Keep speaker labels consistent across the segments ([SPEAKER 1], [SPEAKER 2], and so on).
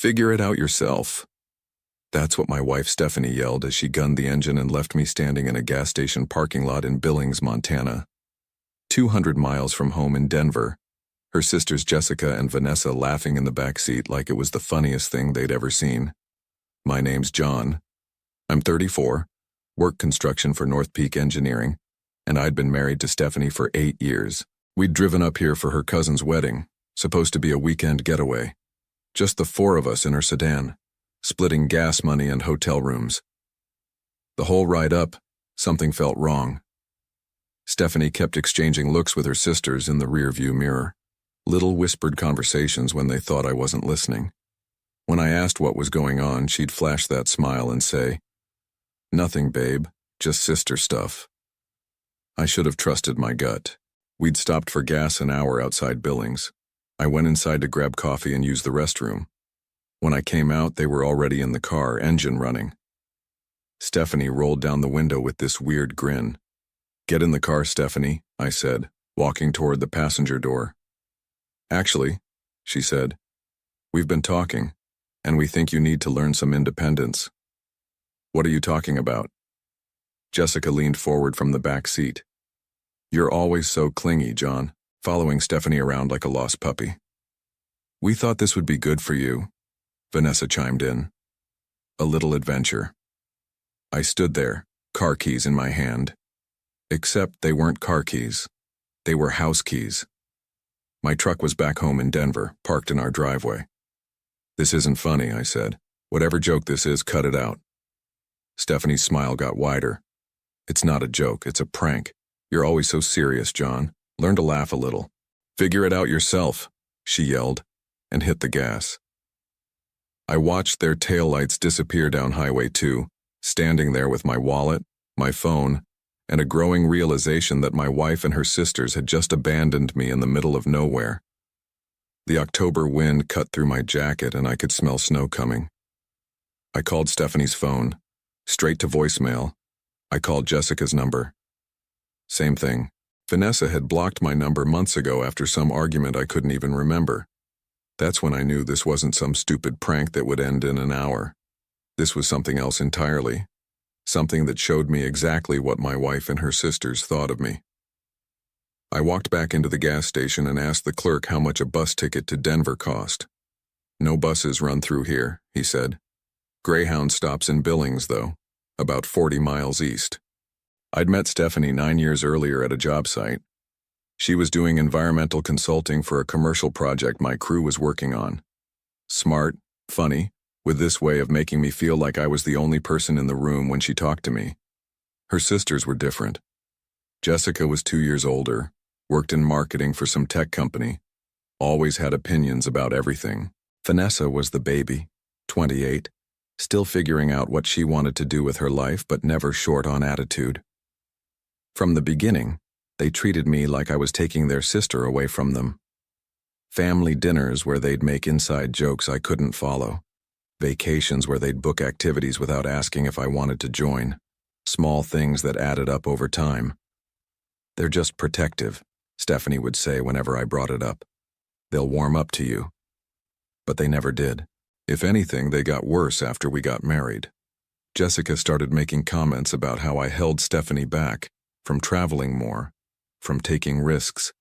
[SPEAKER 1] Figure it out yourself. That's what my wife Stephanie yelled as she gunned the engine and left me standing in a gas station parking lot in Billings, Montana. 200 miles from home in Denver, her sisters Jessica and Vanessa laughing in the back seat like it was the funniest thing they'd ever seen. My name's John. I'm 34, work construction for North Peak Engineering, and I'd been married to Stephanie for 8 years. We'd driven up here for her cousin's wedding, supposed to be a weekend getaway. Just the four of us in her sedan, splitting gas money and hotel rooms. The whole ride up, something felt wrong. Stephanie kept exchanging looks with her sisters in the rearview mirror, little whispered conversations when they thought I wasn't listening. When I asked what was going on, she'd flash that smile and say, "Nothing, babe, just sister stuff." I should have trusted my gut. We'd stopped for gas an hour outside Billings. I went inside to grab coffee and use the restroom. When I came out, they were already in the car, engine running. Stephanie rolled down the window with this weird grin. "Get in the car, Stephanie," I said, walking toward the passenger door. "Actually," she said, "we've been talking, and we think you need to learn some independence." "What are you talking about?" Jessica leaned forward from the back seat. "You're always so clingy, John, following Stephanie around like a lost puppy." "We thought this would be good for you," Vanessa chimed in. "A little adventure." I stood there, car keys in my hand. Except they weren't car keys. They were house keys. My truck was back home in Denver, parked in our driveway. "This isn't funny," I said. "Whatever joke this is, cut it out." Stephanie's smile got wider. "It's not a joke, it's a prank. You're always so serious, John. Learn to laugh a little." "Figure it out yourself," she yelled, and hit the gas. I watched their taillights disappear down Highway 2, standing there with my wallet, my phone, and a growing realization that my wife and her sisters had just abandoned me in the middle of nowhere. The October wind cut through my jacket and I could smell snow coming. I called Stephanie's phone, straight to voicemail. I called Jessica's number. Same thing. Vanessa had blocked my number months ago after some argument I couldn't even remember. That's when I knew this wasn't some stupid prank that would end in an hour. This was something else entirely. Something that showed me exactly what my wife and her sisters thought of me. I walked back into the gas station and asked the clerk how much a bus ticket to Denver cost. "No buses run through here," he said. "Greyhound stops in Billings, though, about 40 miles east." I'd met Stephanie 9 years earlier at a job site. She was doing environmental consulting for a commercial project my crew was working on. Smart, funny, with this way of making me feel like I was the only person in the room when she talked to me. Her sisters were different. Jessica was 2 years older, worked in marketing for some tech company, always had opinions about everything. Vanessa was the baby, 28, still figuring out what she wanted to do with her life but never short on attitude. From the beginning, they treated me like I was taking their sister away from them. Family dinners where they'd make inside jokes I couldn't follow. Vacations where they'd book activities without asking if I wanted to join. Small things that added up over time. "They're just protective," Stephanie would say whenever I brought it up. "They'll warm up to you." But they never did. If anything, they got worse after we got married. Jessica started making comments about how I held Stephanie back, from traveling more, from taking risks.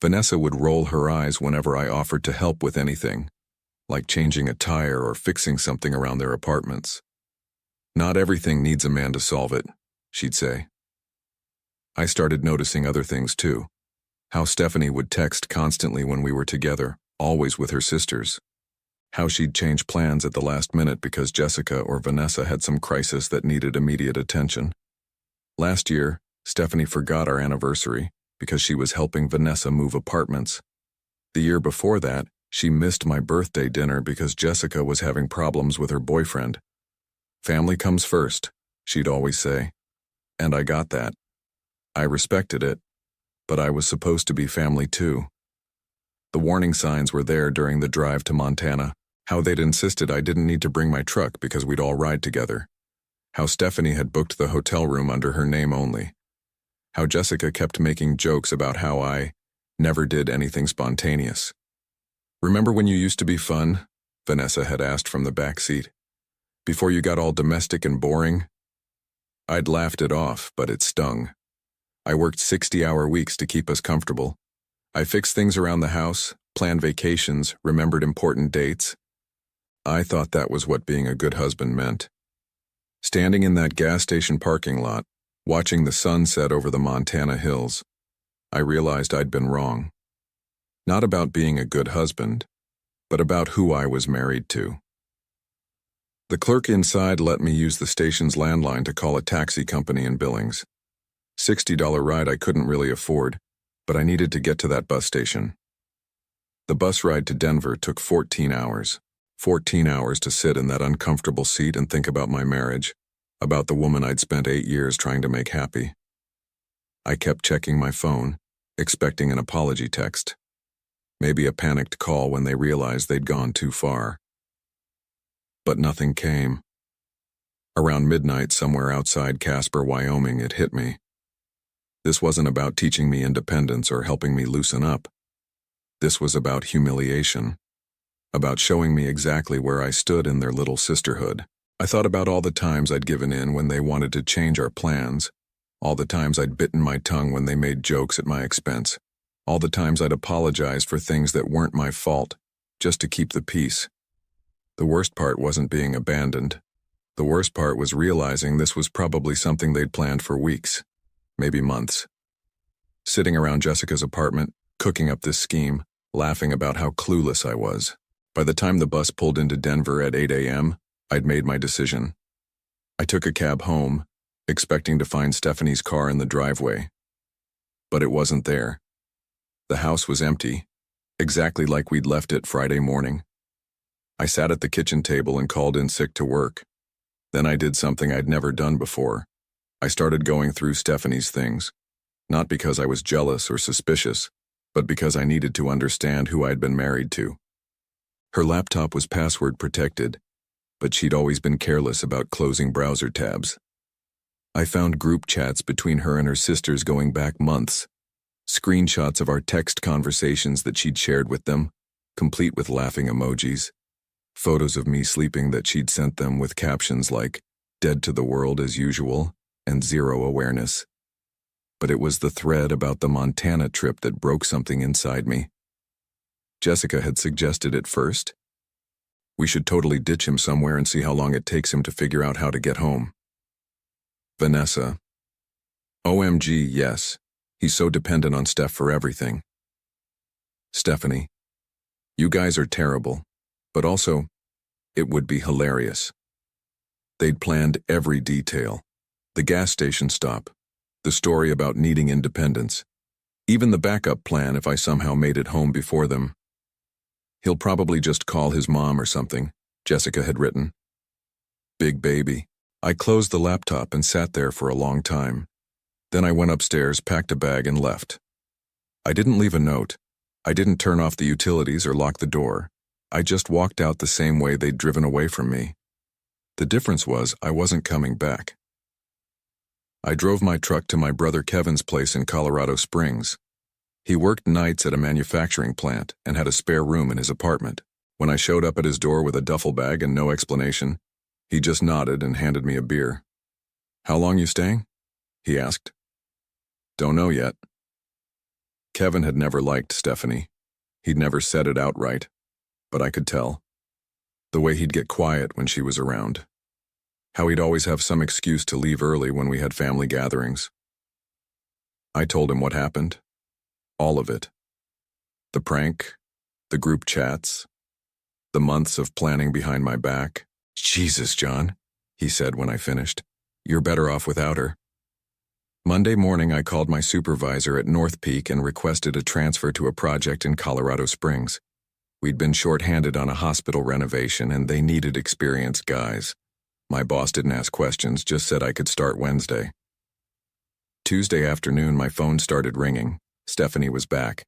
[SPEAKER 1] Vanessa would roll her eyes whenever I offered to help with anything, like changing a tire or fixing something around their apartments. "Not everything needs a man to solve it," she'd say. I started noticing other things too. How Stephanie would text constantly when we were together, always with her sisters. How she'd change plans at the last minute because Jessica or Vanessa had some crisis that needed immediate attention. Last year, Stephanie forgot our anniversary because she was helping Vanessa move apartments. The year before that, she missed my birthday dinner because Jessica was having problems with her boyfriend. "Family comes first," she'd always say. And I got that. I respected it, but I was supposed to be family too. The warning signs were there during the drive to Montana. How they'd insisted I didn't need to bring my truck because we'd all ride together. How Stephanie had booked the hotel room under her name only. How Jessica kept making jokes about how I never did anything spontaneous. "Remember when you used to be fun?" Vanessa had asked from the back seat. Before you got all domestic and boring? I'd laughed it off, but it stung. I worked 60-hour weeks to keep us comfortable. I fixed things around the house, planned vacations, remembered important dates. I thought that was what being a good husband meant. Standing in that gas station parking lot, watching the sun set over the Montana hills, I realized I'd been wrong. Not about being a good husband, but about who I was married to. The clerk inside let me use the station's landline to call a taxi company in Billings. $60 ride I couldn't really afford, but I needed to get to that bus station. The bus ride to Denver took 14 hours. 14 hours to sit in that uncomfortable seat and think about my marriage, about the woman I'd spent 8 years trying to make happy. I kept checking my phone, expecting an apology text. Maybe a panicked call when they realized they'd gone too far. But nothing came. Around midnight, somewhere outside Casper, Wyoming, it hit me. This wasn't about teaching me independence or helping me loosen up. This was about humiliation, about showing me exactly where I stood in their little sisterhood. I thought about all the times I'd given in when they wanted to change our plans, all the times I'd bitten my tongue when they made jokes at my expense, all the times I'd apologized for things that weren't my fault, just to keep the peace. The worst part wasn't being abandoned. The worst part was realizing this was probably something they'd planned for weeks, maybe months. Sitting around Jessica's apartment, cooking up this scheme, laughing about how clueless I was. By the time the bus pulled into Denver at 8 a.m., I'd made my decision. I took a cab home, expecting to find Stephanie's car in the driveway. But it wasn't there. The house was empty, exactly like we'd left it Friday morning. I sat at the kitchen table and called in sick to work. Then I did something I'd never done before. I started going through Stephanie's things, not because I was jealous or suspicious, but because I needed to understand who I'd been married to. Her laptop was password protected, but she'd always been careless about closing browser tabs. I found group chats between her and her sisters going back months, screenshots of our text conversations that she'd shared with them, complete with laughing emojis, photos of me sleeping that she'd sent them with captions like, "dead to the world as usual," and "zero awareness." But it was the thread about the Montana trip that broke something inside me. Jessica had suggested it first. We should totally ditch him somewhere and see how long it takes him to figure out how to get home. Vanessa. OMG, yes. He's so dependent on Steph for everything. Stephanie. You guys are terrible, but also, it would be hilarious. They'd planned every detail. The gas station stop, the story about needing independence, even the backup plan if I somehow made it home before them. He'll probably just call his mom or something, Jessica had written. Big baby. I closed the laptop and sat there for a long time. Then I went upstairs, packed a bag, and left. I didn't leave a note. I didn't turn off the utilities or lock the door. I just walked out the same way they'd driven away from me. The difference was I wasn't coming back. I drove my truck to my brother Kevin's place in Colorado Springs. He worked nights at a manufacturing plant and had a spare room in his apartment. When I showed up at his door with a duffel bag and no explanation, he just nodded and handed me a beer. "How long you staying?" he asked. "Don't know yet." Kevin had never liked Stephanie. He'd never said it outright, but I could tell. The way he'd get quiet when she was around. How he'd always have some excuse to leave early when we had family gatherings. I told him what happened. All of it. The prank, the group chats, the months of planning behind my back. "Jesus, John," he said when I finished. "You're better off without her." Monday morning, I called my supervisor at North Peak and requested a transfer to a project in Colorado Springs. We'd been short-handed on a hospital renovation and they needed experienced guys. My boss didn't ask questions, just said I could start Wednesday. Tuesday afternoon, my phone started ringing. Stephanie was back.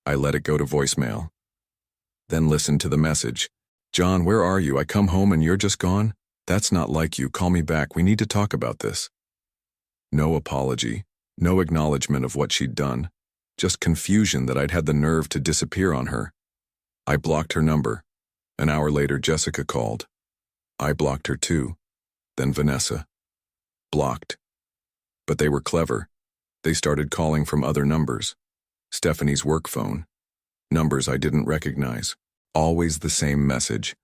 [SPEAKER 1] I let it go to voicemail. Then listened to the message. "John, where are you? I come home and you're just gone? That's not like you. Call me back. We need to talk about this." No apology, no acknowledgement of what she'd done, just confusion that I'd had the nerve to disappear on her. I blocked her number. An hour later, Jessica called. I blocked her too. Then Vanessa. Blocked. But they were clever. They started calling from other numbers. Stephanie's work phone. Numbers I didn't recognize. Always the same message.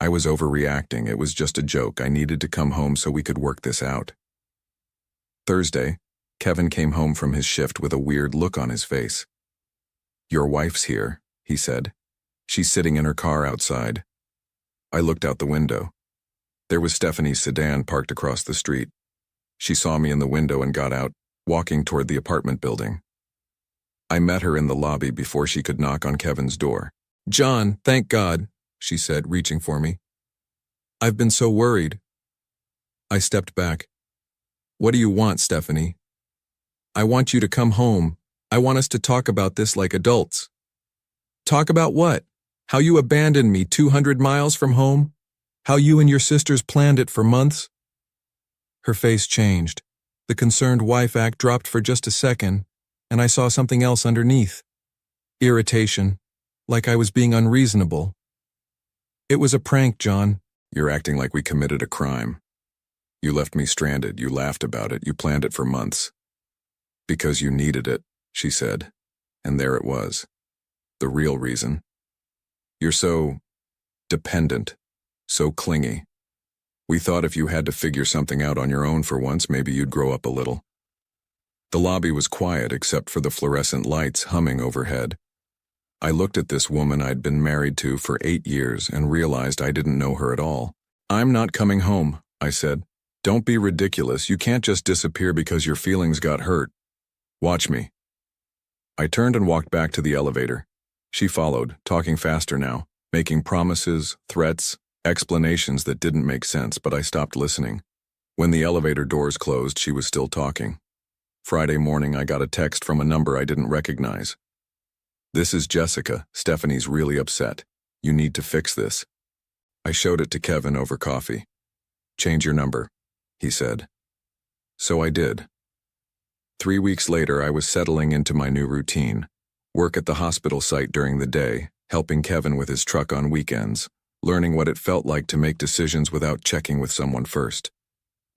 [SPEAKER 1] I was overreacting. It was just a joke. I needed to come home so we could work this out. Thursday, Kevin came home from his shift with a weird look on his face. "Your wife's here," he said. "She's sitting in her car outside." I looked out the window. There was Stephanie's sedan parked across the street. She saw me in the window and got out, walking toward the apartment building. I met her in the lobby before she could knock on Kevin's door. "John, thank God," she said, reaching for me. "I've been so worried." I stepped back. "What do you want, Stephanie?" "I want you to come home. I want us to talk about this like adults." "Talk about what? How you abandoned me 200 miles from home? How you and your sisters planned it for months?" Her face changed. The concerned wife act dropped for just a second, and I saw something else underneath. Irritation, like I was being unreasonable. "It was a prank, John." "You're acting like we committed a crime. You left me stranded, you laughed about it, you planned it for months." "Because you needed it," she said, and there it was. The real reason. "You're so dependent, so clingy. We thought if you had to figure something out on your own for once, maybe you'd grow up a little." The lobby was quiet except for the fluorescent lights humming overhead. I looked at this woman I'd been married to for 8 years and realized I didn't know her at all. "I'm not coming home," I said. "Don't be ridiculous. You can't just disappear because your feelings got hurt. Watch me." I turned and walked back to the elevator. She followed, talking faster now, making promises, threats, explanations that didn't make sense, but I stopped listening. When the elevator doors closed, she was still talking. Friday morning, I got a text from a number I didn't recognize. "This is Jessica. Stephanie's really upset. You need to fix this." I showed it to Kevin over coffee. "Change your number," he said. So I did. 3 weeks later, I was settling into my new routine. Work at the hospital site during the day, helping Kevin with his truck on weekends, learning what it felt like to make decisions without checking with someone first.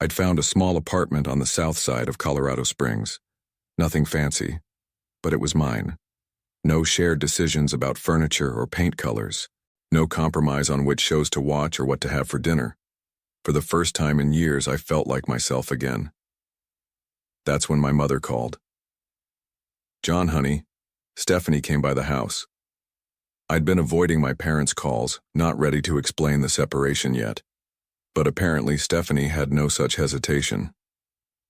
[SPEAKER 1] I'd found a small apartment on the south side of Colorado Springs. Nothing fancy, but it was mine. No shared decisions about furniture or paint colors. No compromise on which shows to watch or what to have for dinner. For the first time in years, I felt like myself again. That's when my mother called. "John, honey, Stephanie came by the house." I'd been avoiding my parents' calls, not ready to explain the separation yet. But apparently Stephanie had no such hesitation.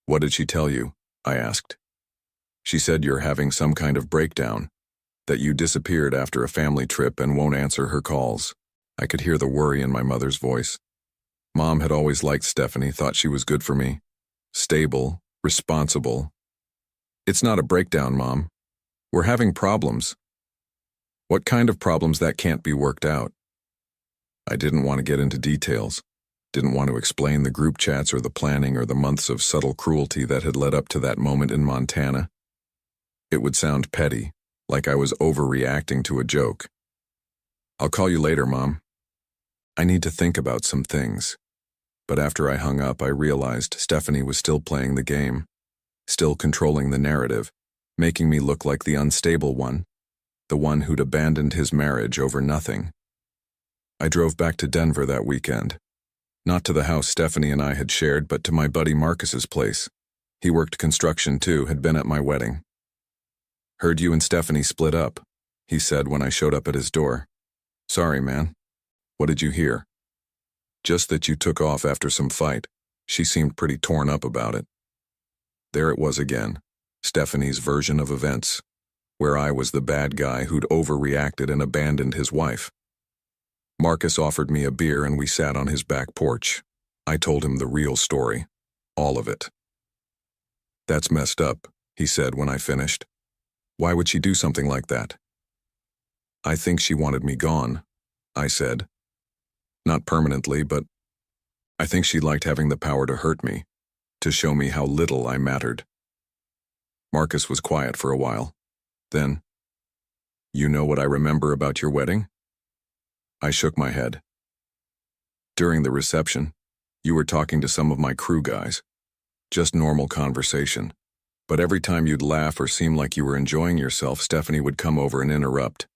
[SPEAKER 1] "What did she tell you?" I asked. "She said you're having some kind of breakdown, that you disappeared after a family trip and won't answer her calls." I could hear the worry in my mother's voice. Mom had always liked Stephanie, thought she was good for me. Stable, responsible. "It's not a breakdown, Mom. We're having problems." "What kind of problems that can't be worked out?" I didn't want to get into details. Didn't want to explain the group chats or the planning or the months of subtle cruelty that had led up to that moment in Montana. It would sound petty, like I was overreacting to a joke. "I'll call you later, Mom. I need to think about some things." But after I hung up, I realized Stephanie was still playing the game, still controlling the narrative, making me look like the unstable one, the one who'd abandoned his marriage over nothing. I drove back to Denver that weekend. Not to the house Stephanie and I had shared, but to my buddy Marcus's place. He worked construction too, had been at my wedding. "Heard you and Stephanie split up," he said when I showed up at his door. "Sorry, man. What did you hear?" "Just that you took off after some fight." She seemed pretty torn up about it. There it was again, Stephanie's version of events, where I was the bad guy who'd overreacted and abandoned his wife. Marcus offered me a beer and we sat on his back porch. I told him the real story, all of it. "That's messed up," he said when I finished. "Why would she do something like that?" "I think she wanted me gone," I said. "Not permanently, but I think she liked having the power to hurt me, to show me how little I mattered." Marcus was quiet for a while. Then, "You know what I remember about your wedding?" I shook my head. During the reception, you were talking to some of my crew guys. Just normal conversation. But every time you'd laugh or seem like you were enjoying yourself, Stephanie would come over and interrupt.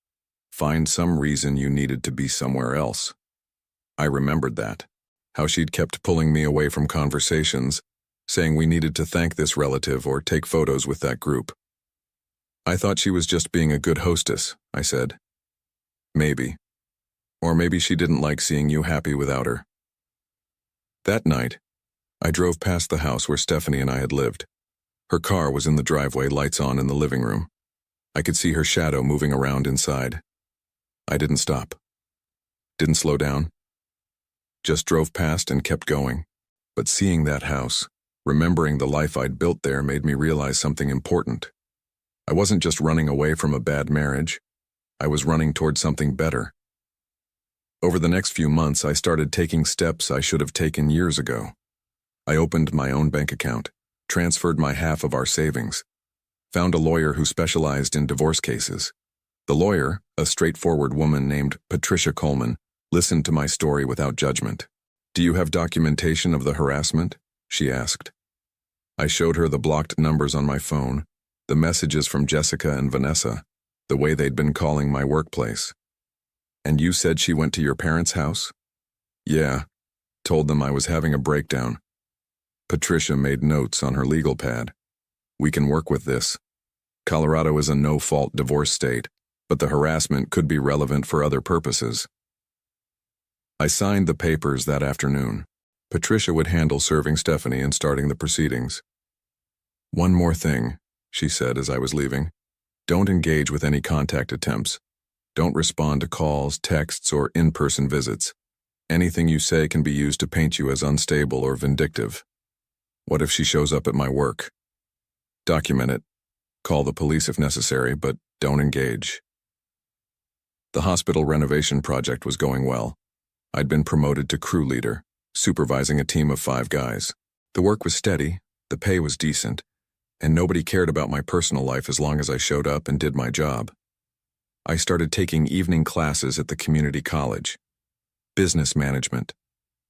[SPEAKER 1] Find some reason you needed to be somewhere else. I remembered that. How she'd kept pulling me away from conversations, saying we needed to thank this relative or take photos with that group. I thought she was just being a good hostess, I said. Maybe. Or maybe she didn't like seeing you happy without her. That night, I drove past the house where Stephanie and I had lived. Her car was in the driveway, lights on in the living room. I could see her shadow moving around inside. I didn't stop. Didn't slow down. Just drove past and kept going. But seeing that house, remembering the life I'd built there, made me realize something important. I wasn't just running away from a bad marriage. I was running toward something better. Over the next few months, I started taking steps I should have taken years ago. I opened my own bank account, transferred my half of our savings, found a lawyer who specialized in divorce cases. The lawyer, a straightforward woman named Patricia Coleman, listened to my story without judgment. "Do you have documentation of the harassment?" she asked. I showed her the blocked numbers on my phone, the messages from Jessica and Vanessa, the way they'd been calling my workplace. "And you said she went to your parents' house?" "Yeah, told them I was having a breakdown." Patricia made notes on her legal pad. "We can work with this. Colorado is a no-fault divorce state, but the harassment could be relevant for other purposes." I signed the papers that afternoon. Patricia would handle serving Stephanie and starting the proceedings. "One more thing," she said as I was leaving. "Don't engage with any contact attempts. Don't respond to calls, texts, or in-person visits. Anything you say can be used to paint you as unstable or vindictive. What if she shows up at my work? Document it. Call the police if necessary, but don't engage." The hospital renovation project was going well. I'd been promoted to crew leader, supervising a team of 5 guys. The work was steady, the pay was decent, and nobody cared about my personal life as long as I showed up and did my job. I started taking evening classes at the community college. Business management,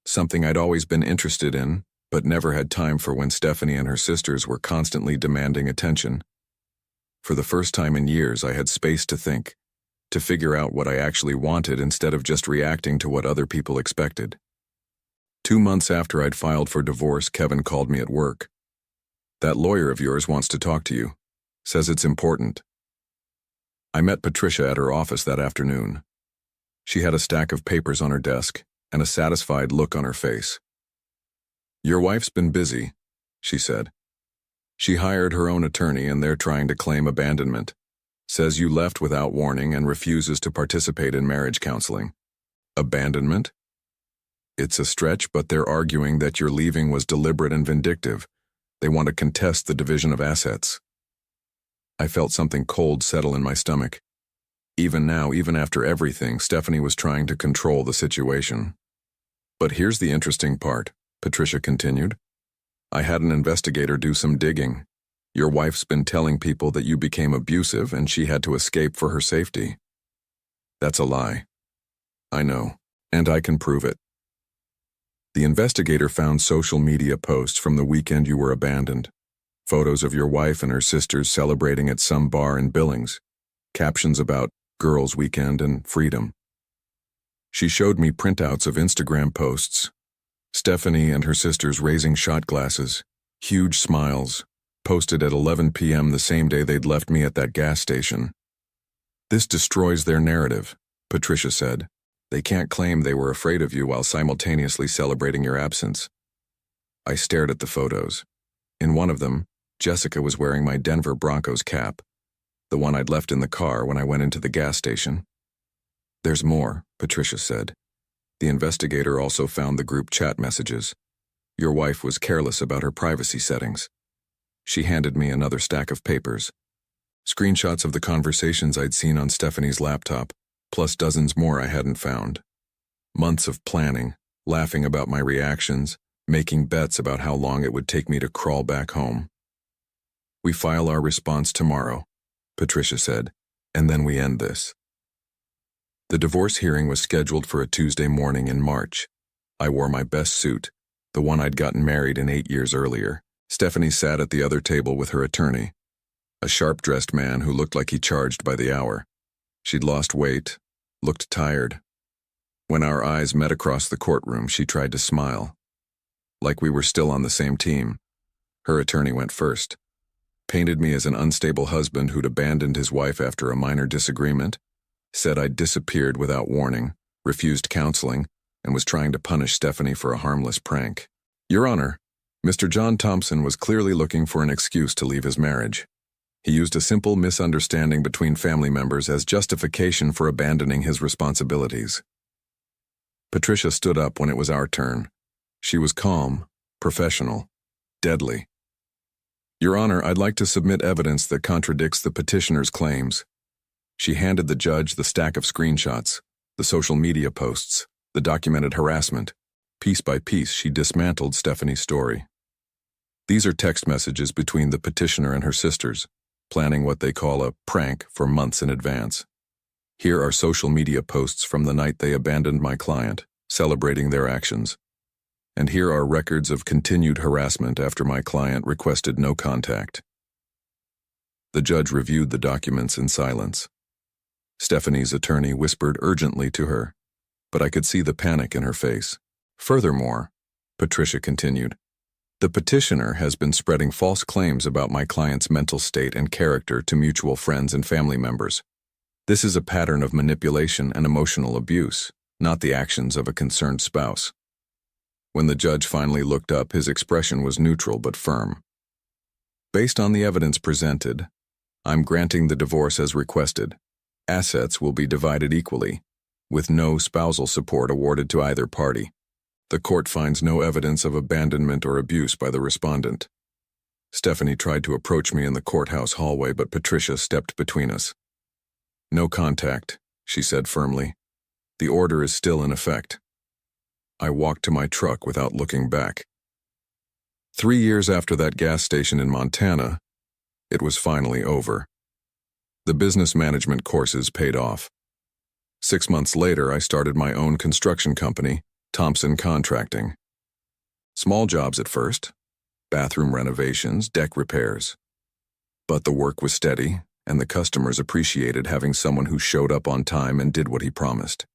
[SPEAKER 1] something I'd always been interested in, but never had time for when Stephanie and her sisters were constantly demanding attention. For the first time in years, I had space to think, to figure out what I actually wanted instead of just reacting to what other people expected. 2 months after I'd filed for divorce, Kevin called me at work. "That lawyer of yours wants to talk to you. Says it's important." I met Patricia at her office that afternoon. She had a stack of papers on her desk and a satisfied look on her face. "Your wife's been busy," she said. "She hired her own attorney and they're trying to claim abandonment. Says you left without warning and refuses to participate in marriage counseling." "Abandonment?" "It's a stretch, but they're arguing that your leaving was deliberate and vindictive. They want to contest the division of assets." I felt something cold settle in my stomach. Even now, even after everything, Stephanie was trying to control the situation. "But here's the interesting part," Patricia continued. "I had an investigator do some digging. Your wife's been telling people that you became abusive and she had to escape for her safety." "That's a lie." "I know, and I can prove it." The investigator found social media posts from the weekend you were abandoned. Photos of your wife and her sisters celebrating at some bar in Billings. Captions about girls' weekend and freedom. She showed me printouts of Instagram posts. Stephanie and her sisters raising shot glasses, huge smiles, posted at 11 p.m. the same day they'd left me at that gas station. "This destroys their narrative," Patricia said. "They can't claim they were afraid of you while simultaneously celebrating your absence." I stared at the photos. In one of them, Jessica was wearing my Denver Broncos cap, the one I'd left in the car when I went into the gas station. "There's more," Patricia said. The investigator also found the group chat messages. Your wife was careless about her privacy settings. She handed me another stack of papers. Screenshots of the conversations I'd seen on Stephanie's laptop, plus dozens more I hadn't found. Months of planning, laughing about my reactions, making bets about how long it would take me to crawl back home. "We file our response tomorrow," Patricia said, "and then we end this." The divorce hearing was scheduled for a Tuesday morning in March. I wore my best suit, the one I'd gotten married in 8 years earlier. Stephanie sat at the other table with her attorney, a sharp-dressed man who looked like he charged by the hour. She'd lost weight, looked tired. When our eyes met across the courtroom, she tried to smile, like we were still on the same team. Her attorney went first, painted me as an unstable husband who'd abandoned his wife after a minor disagreement, said I'd disappeared without warning, refused counseling, and was trying to punish Stephanie for a harmless prank. Your Honor, Mr. John Thompson was clearly looking for an excuse to leave his marriage. He used a simple misunderstanding between family members as justification for abandoning his responsibilities. Patricia stood up when it was our turn. She was calm, professional, deadly. Your Honor, I'd like to submit evidence that contradicts the petitioner's claims. She handed the judge the stack of screenshots, the social media posts, the documented harassment. Piece by piece, she dismantled Stephanie's story. These are text messages between the petitioner and her sisters, planning what they call a prank for months in advance. Here are social media posts from the night they abandoned my client, celebrating their actions. And here are records of continued harassment after my client requested no contact. The judge reviewed the documents in silence. Stephanie's attorney whispered urgently to her, but I could see the panic in her face. Furthermore, Patricia continued, the petitioner has been spreading false claims about my client's mental state and character to mutual friends and family members. This is a pattern of manipulation and emotional abuse, not the actions of a concerned spouse. When the judge finally looked up, his expression was neutral but firm. Based on the evidence presented, I'm granting the divorce as requested. Assets will be divided equally, with no spousal support awarded to either party. The court finds no evidence of abandonment or abuse by the respondent. Stephanie tried to approach me in the courthouse hallway, but Patricia stepped between us. No contact, she said firmly. The order is still in effect. I walked to my truck without looking back. 3 years after that gas station in Montana, it was finally over. The business management courses paid off. 6 months later, I started my own construction company, Thompson Contracting. Small jobs at first, bathroom renovations, deck repairs. But the work was steady, and the customers appreciated having someone who showed up on time and did what he promised.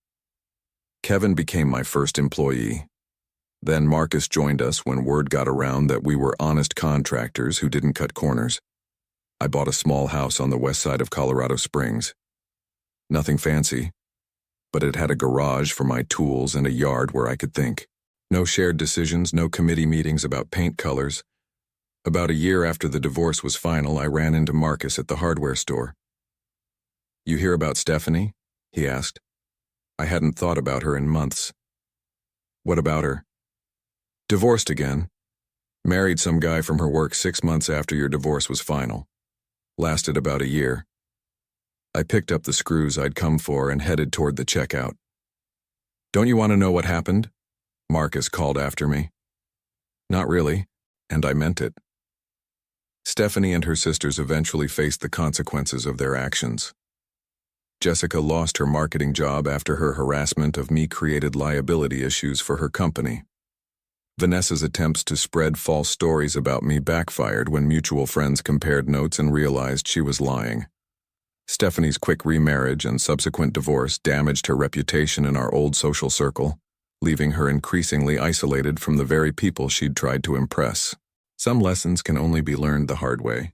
[SPEAKER 1] Kevin became my first employee. Then Marcus joined us when word got around that we were honest contractors who didn't cut corners. I bought a small house on the west side of Colorado Springs. Nothing fancy, but it had a garage for my tools and a yard where I could think. No shared decisions, no committee meetings about paint colors. About a year after the divorce was final, I ran into Marcus at the hardware store. You hear about Stephanie? He asked. I hadn't thought about her in months. What about her? Divorced again. Married some guy from her work 6 months after your divorce was final. Lasted about a year. I picked up the screws I'd come for and headed toward the checkout. Don't you want to know what happened? Marcus called after me. Not really, and I meant it. Stephanie and her sisters eventually faced the consequences of their actions. Jessica lost her marketing job after her harassment of me created liability issues for her company. Vanessa's attempts to spread false stories about me backfired when mutual friends compared notes and realized she was lying. Stephanie's quick remarriage and subsequent divorce damaged her reputation in our old social circle, leaving her increasingly isolated from the very people she'd tried to impress. Some lessons can only be learned the hard way.